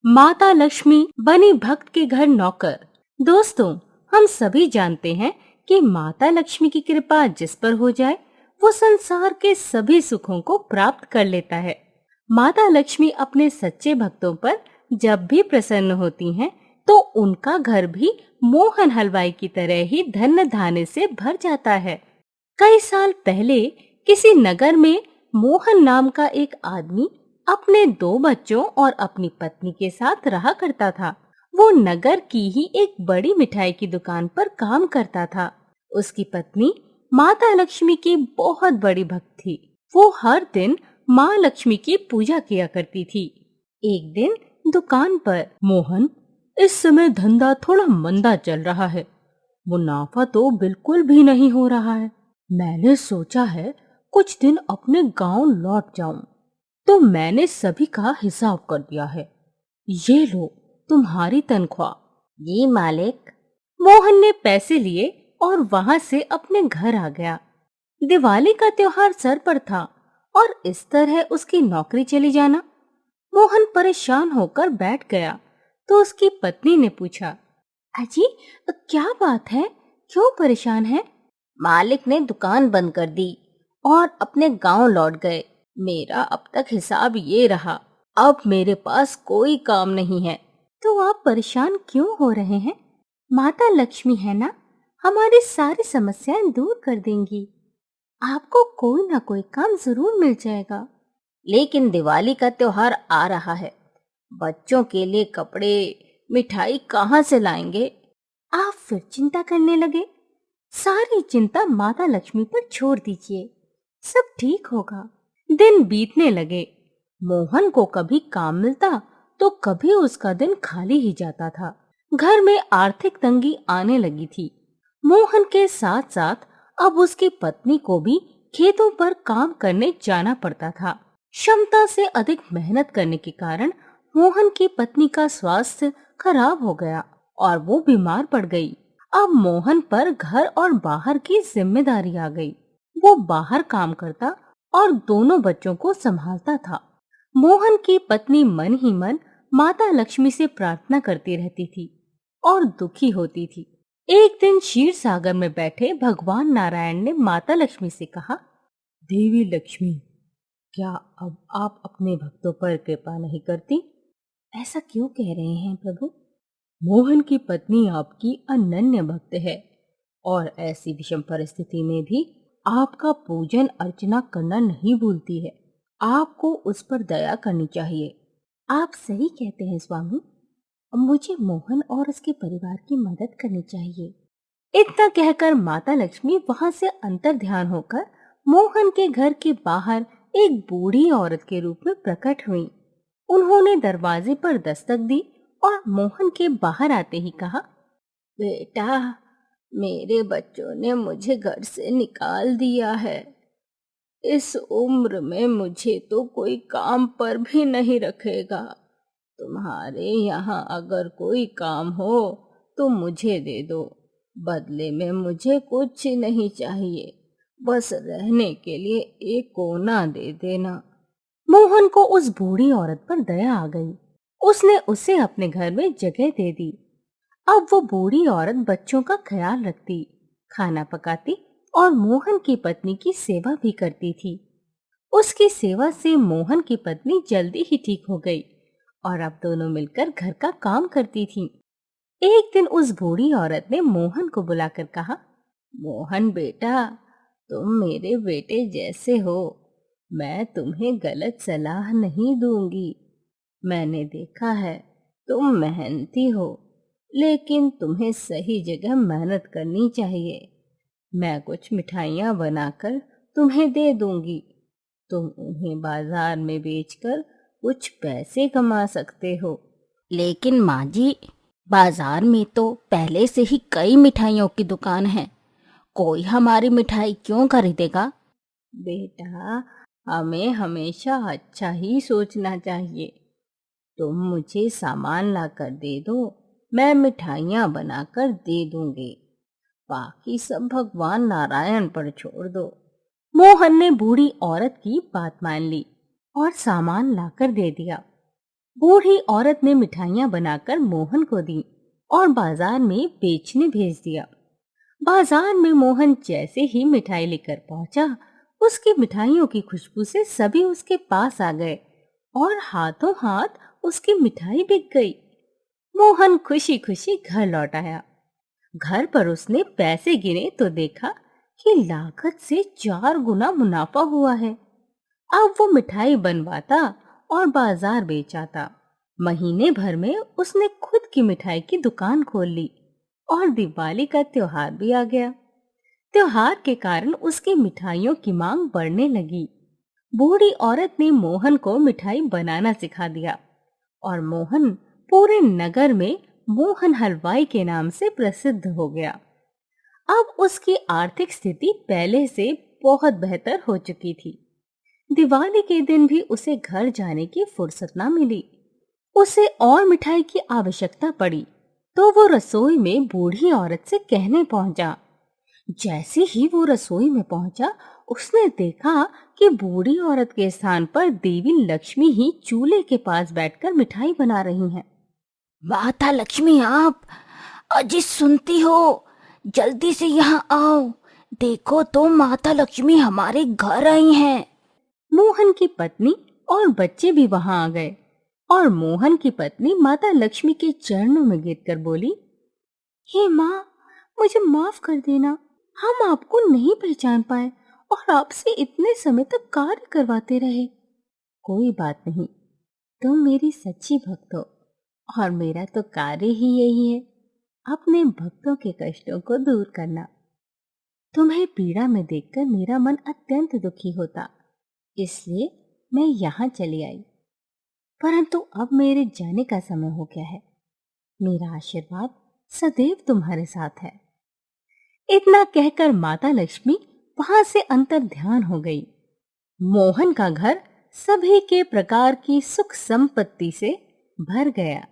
माता लक्ष्मी बनी भक्त के घर नौकर। दोस्तों, हम सभी जानते हैं कि माता लक्ष्मी की कृपा जिस पर हो जाए वो संसार के सभी सुखों को प्राप्त कर लेता है। माता लक्ष्मी अपने सच्चे भक्तों पर जब भी प्रसन्न होती हैं, तो उनका घर भी मोहन हलवाई की तरह ही धन धान्य से भर जाता है। कई साल पहले किसी नगर में मोहन नाम का एक आदमी अपने दो बच्चों और अपनी पत्नी के साथ रहा करता था। वो नगर की ही एक बड़ी मिठाई की दुकान पर काम करता था। उसकी पत्नी माता लक्ष्मी की बहुत बड़ी भक्त थी। वो हर दिन माँ लक्ष्मी की पूजा किया करती थी। एक दिन दुकान पर, मोहन, इस समय धंधा थोड़ा मंदा चल रहा है। मुनाफा तो बिल्कुल भी नहीं हो रहा है। मैंने सोचा है कुछ दिन अपने गांव लौट जाऊं, तो मैंने सभी का हिसाब कर दिया है। ये लो तुम्हारी तनख्वाह। जी मालिक। मोहन ने पैसे लिए और वहां से अपने घर आ गया। दिवाली का त्योहार सर पर था और इस तरह उसकी नौकरी चली जाना। मोहन परेशान होकर बैठ गया, तो उसकी पत्नी ने पूछा, अजी, क्या बात है? क्यों परेशान है? मालिक ने दुकान बंद कर दी और अपने गांव लौट गए। मेरा अब तक हिसाब ये रहा। अब मेरे पास कोई काम नहीं है। तो आप परेशान क्यों हो रहे हैं? माता लक्ष्मी है ना, हमारी सारी समस्याएं दूर कर देंगी। आपको कोई ना कोई काम जरूर मिल जाएगा। लेकिन दिवाली का त्योहार आ रहा है। बच्चों के लिए कपड़े, मिठाई कहाँ से लाएंगे? आप फिर चिंता करने लगे। सारी चिंता माता लक्ष्मी पर छोड़ दीजिए, सब ठीक होगा। दिन बीतने लगे। मोहन को कभी काम मिलता तो कभी उसका दिन खाली ही जाता था। घर में आर्थिक तंगी आने लगी थी। मोहन के साथ साथ अब उसकी पत्नी को भी खेतों पर काम करने जाना पड़ता था। क्षमता से अधिक मेहनत करने के कारण मोहन की पत्नी का स्वास्थ्य खराब हो गया और वो बीमार पड़ गई। अब मोहन पर घर और बाहर की जिम्मेदारी आ गई। वो बाहर काम करता और दोनों बच्चों को संभालता था। मोहन की पत्नी मन ही मन माता लक्ष्मी से प्रार्थना करती रहती थी और दुखी होती थी। एक दिन क्षीर सागर में बैठे भगवान नारायण ने माता लक्ष्मी से कहा, देवी लक्ष्मी, क्या अब आप अपने भक्तों पर कृपा नहीं करती? ऐसा क्यों कह रहे हैं प्रभु? मोहन की पत्नी आपकी अनन्य भक्त है और ऐसी विषम परिस्थिति में भी आपका पूजन अर्चना करना नहीं भूलती है। आपको उस पर दया करनी चाहिए। आप सही कहते हैं स्वामी। अब मुझे मोहन और उसके परिवार की मदद करनी चाहिए। इतना कहकर माता लक्ष्मी वहां से अंतर ध्यान होकर मोहन के घर के बाहर एक बूढ़ी औरत के रूप में प्रकट हुई। उन्होंने दरवाजे पर दस्तक दी और मोहन के बाहर आते ही कहा, बेटा, मेरे बच्चों ने मुझे घर से निकाल दिया है। इस उम्र में मुझे तो कोई काम पर भी नहीं रखेगा। तुम्हारे यहाँ अगर कोई काम हो तो मुझे दे दो। बदले में मुझे कुछ नहीं चाहिए, बस रहने के लिए एक कोना दे देना। मोहन को उस बूढ़ी औरत पर दया आ गई। उसने उसे अपने घर में जगह दे दी। अब वो बूढ़ी औरत बच्चों का ख्याल रखती, खाना पकाती और मोहन की पत्नी की सेवा भी करती थी। उसकी सेवा से मोहन की पत्नी जल्दी ही ठीक हो गई और अब दोनों मिलकर घर का काम करती थीं। एक दिन उस बूढ़ी औरत ने मोहन को बुलाकर कहा, मोहन बेटा, तुम मेरे बेटे जैसे हो। मैं तुम्हें गलत सलाह नहीं दूंगी। मैंने देखा है तुम मेहनती हो, लेकिन तुम्हें सही जगह मेहनत करनी चाहिए। मैं कुछ मिठाइयाँ बनाकर तुम्हें दे दूंगी। तुम उन्हें बाजार में बेचकर कुछ पैसे कमा सकते हो। लेकिन माँ जी, बाजार में तो पहले से ही कई मिठाइयों की दुकान है। कोई हमारी मिठाई क्यों खरीदेगा? बेटा, हमें हमेशा अच्छा ही सोचना चाहिए। तुम मुझे सामान लाकर दे दो, मैं मिठाइयाँ बनाकर दे दूंगी। बाकी सब भगवान नारायण पर छोड़ दो। मोहन ने बूढ़ी औरत की बात मान ली और सामान लाकर दे दिया। बूढ़ी औरत ने मिठाइयां बनाकर मोहन को दी और बाजार में बेचने भेज दिया। बाजार में मोहन जैसे ही मिठाई लेकर पहुंचा, उसकी मिठाइयों की खुशबू से सभी उसके पास आ गए और हाथों हाथ उसकी मिठाई बिक गई। मोहन खुशी खुशी घर लौट आया। घर पर उसने पैसे गिने तो देखा कि लागत से 4 गुना मुनाफा हुआ है। अब वो मिठाई बनवाता और बाजार बेचाता। महीने भर में उसने खुद की मिठाई की दुकान खोल ली और दिवाली का त्योहार भी आ गया। त्योहार के कारण उसकी मिठाइयों की मांग बढ़ने लगी। बूढ़ी औरत ने मोहन को मिठाई बनाना सिखा दिया और मोहन पूरे नगर में मोहन हलवाई के नाम से प्रसिद्ध हो गया। अब उसकी आर्थिक स्थिति पहले से बहुत बेहतर हो चुकी थी। दिवाली के दिन भी उसे घर जाने की फुर्सत ना मिली। उसे और मिठाई की आवश्यकता पड़ी तो वो रसोई में बूढ़ी औरत से कहने पहुंचा। जैसे ही वो रसोई में पहुंचा, उसने देखा कि बूढ़ी औरत के स्थान पर देवी लक्ष्मी ही चूल्हे के पास बैठकर मिठाई बना रही हैं। माता लक्ष्मी, आप अजी सुनती हो? जल्दी से यहाँ आओ। देखो तो माता लक्ष्मी हमारे घर आई हैं। मोहन की पत्नी और बच्चे भी वहां आ गए और मोहन की पत्नी माता लक्ष्मी के चरणों में गिरकर बोली, हे माँ, मुझे माफ कर देना। हम आपको नहीं पहचान पाए और आपसे इतने समय तक कार्य करवाते रहे। कोई बात नहीं, तुम मेरी सच्ची भक्त हो और मेरा तो कार्य ही यही है, अपने भक्तों के कष्टों को दूर करना। तुम्हें पीड़ा में देखकर मेरा मन अत्यंत दुखी होता, इसलिए मैं यहाँ चली आई। परंतु अब मेरे जाने का समय हो गया है। मेरा आशीर्वाद सदैव तुम्हारे साथ है। इतना कहकर माता लक्ष्मी वहां से अंतर ध्यान हो गई। मोहन का घर सभी के प्रकार की सुख संपत्ति से भर गया।